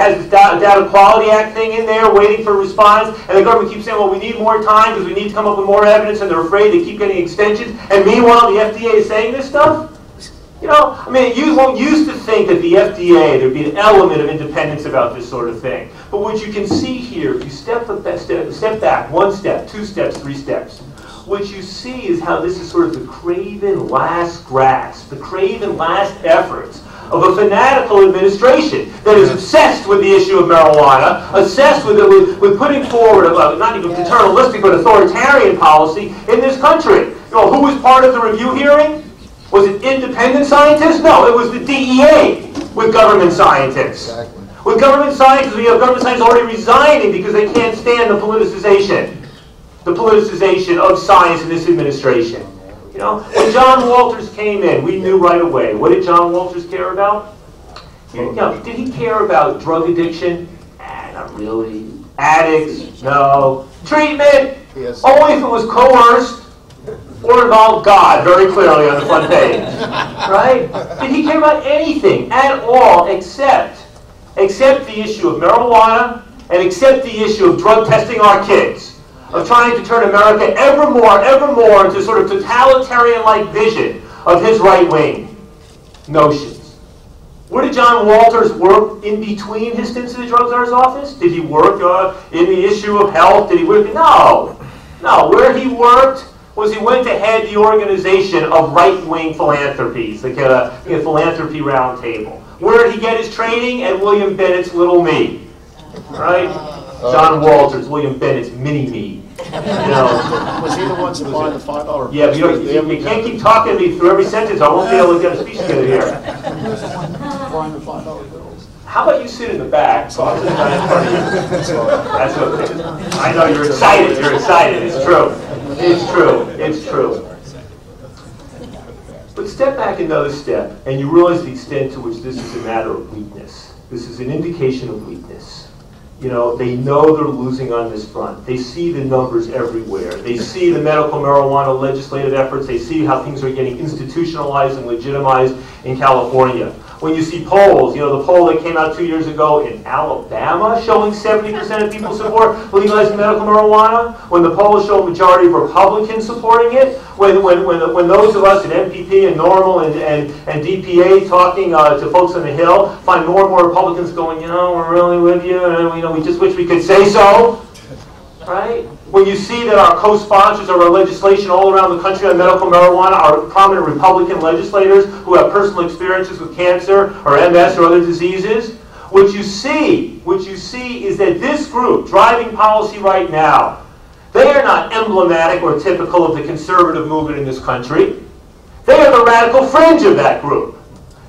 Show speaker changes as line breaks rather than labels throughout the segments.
has this Data Quality Act thing in there waiting for a response, and the government keeps saying, well, we need more time because we need to come up with more evidence, and they're afraid they keep getting extensions, and meanwhile the FDA is saying this stuff? You know, I mean, one used to think that the FDA, there'd be an element of independence about this sort of thing. But what you can see here, if you step back, 1 step, 2 steps, 3 steps, what you see is how this is sort of the craven last grasp, the craven last efforts of a fanatical administration that is obsessed with the issue of marijuana, obsessed with putting forward a, not even paternalistic but authoritarian policy in this country. You know, who was part of the review hearing? Was it independent scientists? No, it was the DEA with government scientists.
Exactly.
With government scientists, we have government scientists already resigning because they can't stand the politicization of science in this administration. You know, when John Walters came in, we knew right away. What did John Walters care about? You know, did he care about drug addiction? Not really. Addicts? No. Treatment?
Yes.
Only if it was coerced or involved God, very clearly on the front page. Right? Did he care about anything at all except the issue of marijuana and except the issue of drug testing our kids, of trying to turn America ever more into sort of totalitarian-like vision of his right-wing notions? Where did John Walters work in between his stints in the Drug Czar's office? Did he work in the issue of health? Did he work? No. Where he worked was he went to head the organization of right-wing philanthropies, like a philanthropy roundtable. Where did he get his training? At William Bennett's Little Me, right? John Walters, William Bennett's Mini-Me. You know.
Was he the one supplying the $5?
Yeah, but you can't keep talking to me through every sentence. I won't be able to get a speech together here.
Supplying the $5 bills.
How about you sit in the back? So I'll sit down in front of you. That's okay. I know you're excited. You're excited. It's true. It's true. It's true. But step back another step, and you realize the extent to which this is a matter of weakness. This is an indication of weakness. You know, they know they're losing on this front. They see the numbers everywhere. They see the medical marijuana legislative efforts. They see how things are getting institutionalized and legitimized in California. When you see polls, you know, the poll that came out 2 years ago in Alabama showing 70% of people support legalizing medical marijuana, when the polls show a majority of Republicans supporting it, when those of us at MPP and NORML and DPA talking to folks on the Hill find more and more Republicans going, you know, we're really with you, and you know, we just wish we could say so, right? When you see that our co-sponsors of our legislation all around the country on medical marijuana are prominent Republican legislators who have personal experiences with cancer or MS or other diseases, what you see is that this group driving policy right now, they are not emblematic or typical of the conservative movement in this country. They are the radical fringe of that group.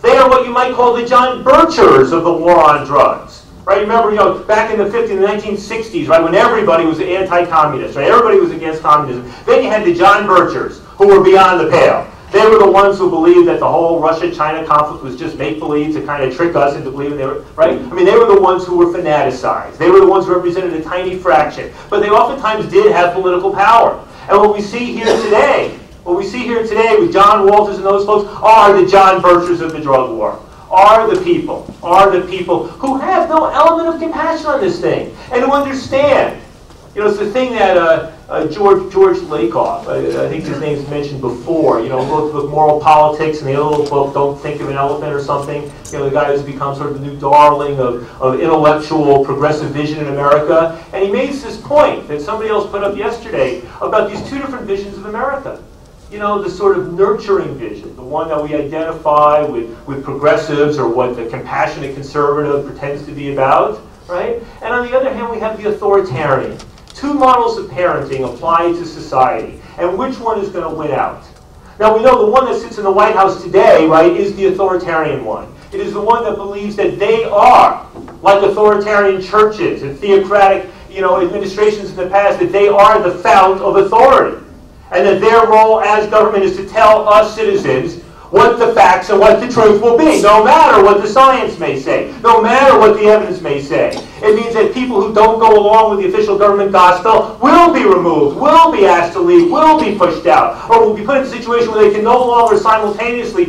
They are what you might call the John Birchers of the war on drugs. Right? Remember, you know, back in the 50s, the 1960s, right, when everybody was anti-communist, right? Everybody was against communism. Then you had the John Birchers, who were beyond the pale. They were the ones who believed that the whole Russia-China conflict was just make-believe to kind of trick us into believing they were, right? I mean, they were the ones who were fanaticized. They were the ones who represented a tiny fraction. But they oftentimes did have political power. And what we see here today, with John Walters and those folks, are the John Birchers of the drug war. Are the people who have no element of compassion on this thing and who understand. You know, it's the thing that George Lakoff, I think his name's mentioned before, you know, both with moral politics and the other little book, Don't Think of an Elephant or something. You know, the guy who's become sort of the new darling of intellectual progressive vision in America. And he makes this point that somebody else put up yesterday about these two different visions of America. You know, the sort of nurturing vision, the one that we identify with progressives or what the compassionate conservative pretends to be about, right? And on the other hand, we have the authoritarian. Two models of parenting applied to society. And which one is going to win out? Now, we know the one that sits in the White House today, right, is the authoritarian one. It is the one that believes that they are, like authoritarian churches and theocratic, you know, administrations in the past, that they are the fount of authority. And that their role as government is to tell us citizens what the facts and what the truth will be, no matter what the science may say, no matter what the evidence may say. It means that people who don't go along with the official government gospel will be removed, will be asked to leave, will be pushed out, or will be put in a situation where they can no longer simultaneously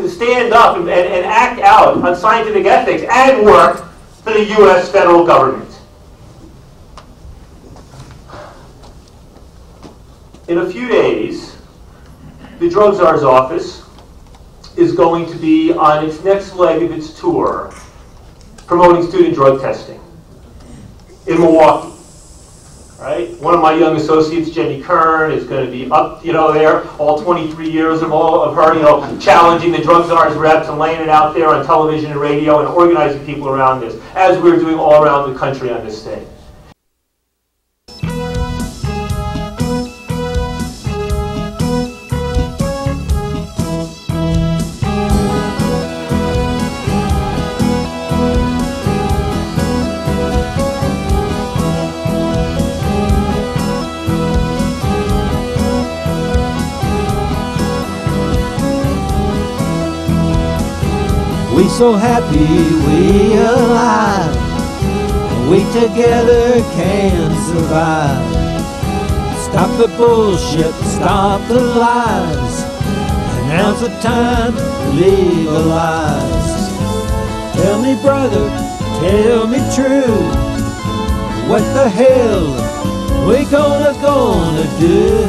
stand up and act out on scientific ethics and work for the U.S. federal government. In a few days, the Drug Czar's office is going to be on its next leg of its tour, promoting student drug testing in Milwaukee. Right? One of my young associates, Jenny Kern, is going to be up, there, all 23 years of her, challenging the Drug Czar's reps and laying it out there on television and radio and organizing people around this, as we're doing all around the country on this day.
We so happy we alive, we together can survive. Stop the bullshit, stop the lies, and now's the time to legalize. Tell me brother, tell me true, what the hell we gonna do?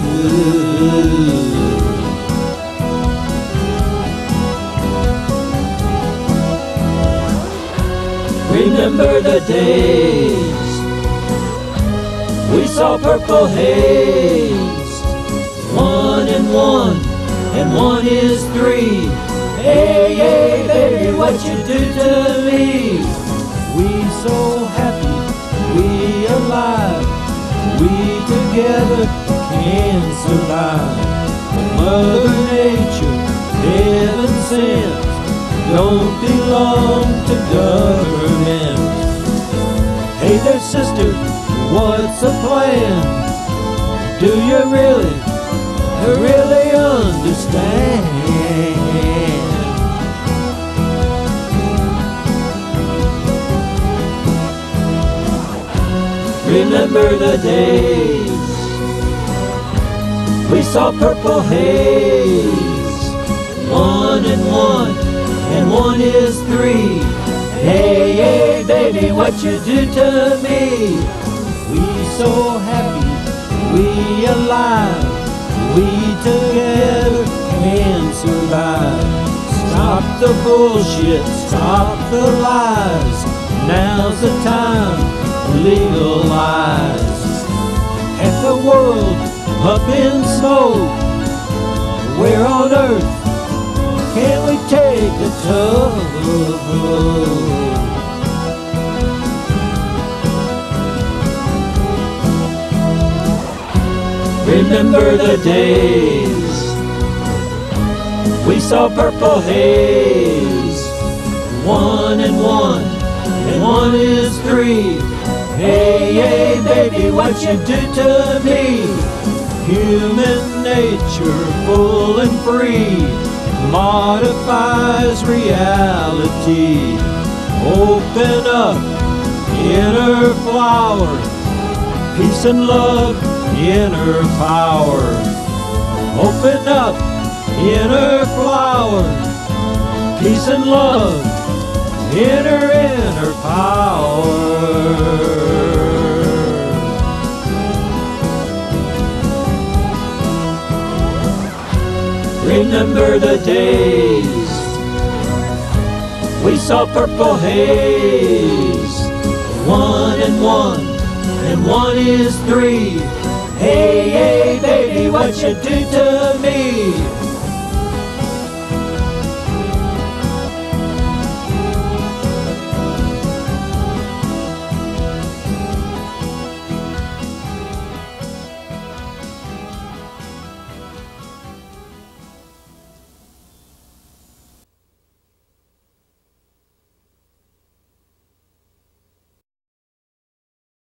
Remember the days we saw purple haze, 1 and 1 is 3. Hey, hey, baby, what you do to me? We so happy, we alive, we together can survive. Mother Nature, heaven sent, don't belong to government. Hey there, sister, what's the plan? Do you really understand? Remember the days we saw purple haze, 1 and 1 is 3. Hey, hey, baby, what you do to me? We so happy, we alive, we together can survive. Stop the bullshit, stop the lies, now's the time to legalize. Half the world up in smoke, where on earth can we take the tug? Remember the days we saw purple haze, 1 and 1 is 3. Hey, hey, baby, what you do to me? Human nature full and free modifies reality. Open up, inner flower, peace and love, inner power. Open up, inner flower, peace and love, inner power. Remember the days we saw purple haze, 1 and 1 is 3. Hey, hey, baby, what you do to me?